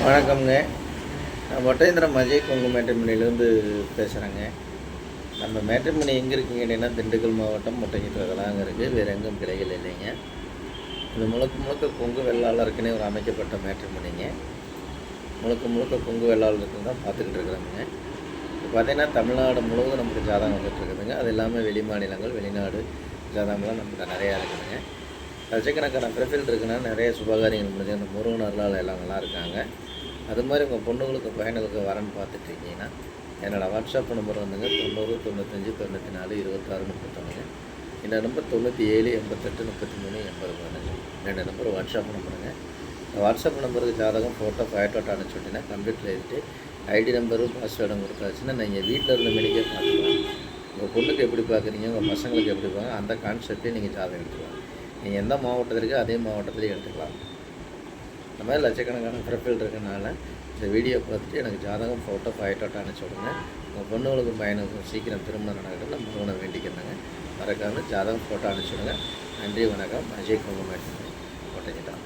வணக்கம்ங்க. நான் ஒட்டேந்திரம் அஜய் கொங்கு மேட்ரிமோனிலேருந்து பேசுகிறேங்க. நம்ம மேட்ரிமோனி எங்கே இருக்குங்க கேட்டிங்கன்னா, திண்டுக்கல் மாவட்டம் முட்டைக்கிட்டதில் தாங்க இருக்குது. வேறு எங்கும் கிளைகள் இல்லைங்க. இது முழுக்க முழுக்க கொங்கு வெள்ளாளருக்குன்னே ஒரு அமைக்கப்பட்ட மேட்ரிமோனிங்க. முழுக்க முழுக்க கொங்கு வெள்ளாளருக்கு தான் பார்த்துக்கிட்டு இருக்கிறோமுங்க. இப்போ பார்த்தீங்கன்னா தமிழ்நாடு முழுவதும் நமக்கு ஜாதகம் வந்துட்டுருக்குதுங்க. அது இல்லாமல் வெளி மாநிலங்கள், வெளிநாடு ஜாதகம்லாம் நமக்கு நிறையா இருக்குதுங்க. லட்சக்கணக்கான ப்ரொஃபைல் இருக்குன்னா நிறைய சுபகாரியங்கள் முடிஞ்சு அந்த முருகன் அருளால் எல்லாம் நல்லா இருக்காங்க. அது மாதிரி உங்கள் பொண்ணுங்களுக்கு பையனுக்கு வரன்னு பார்த்துட்ருக்கீங்கன்னா என்னோடய வாட்ஸ்அப் நம்பர் வந்துங்க 90 95 94 26 31. இந்த நம்பர் 97 88 33 80 2 நம்பர் வாட்ஸ்அப் நம்பருங்க. இந்த வாட்ஸ்அப் நம்பருக்கு ஜாதகம் ஃபோட்டோ ஃபைட்டோட்டோ அனுப்பிச்சுட்டிங்கன்னா கம்ப்யூட்டர் எழுதிட்டு ஐடி நம்பரும் பாஸ்வேர்டும் கொடுத்தாச்சுன்னா நீங்கள் வீட்டில் இருந்த மெடிக்கே பார்த்துக்கலாம். உங்கள் பொண்ணுக்கு எப்படி பார்க்குறீங்க, உங்கள் பசங்களுக்கு எப்படி பார்க்க அந்த கான்செப்ட்லேயே நீங்கள் ஜாதகம் எடுத்துக்கலாம். நீங்கள் எந்த மாவட்டத்தில் இருக்கோ அதே மாவட்டத்திலே எடுத்துக்கலாம். இந்த மாதிரி லட்சக்கணக்கான ப்ரொஃபைல் இருக்கனால இந்த வீடியோ பார்த்துட்டு எனக்கு ஜாதகம் ஃபோட்டோ ஃபைட்டோட்டோ அனுப்பிச்சி விடுங்க. உங்கள் பொண்ணுகளுக்கும் பையனுக்கும் சீக்கிரம் திருமணம் நடக்கட்டும் நம்ம முருகனை வேண்டிக்கிறேங்க. மறக்காமல் ஜாதகம் ஃபோட்டோ அனுப்பிச்சி விடுங்க. நன்றி, வணக்கம். அஜய் கொங்கு மேட்ரிமோனி கோட்டைக்கு தான்.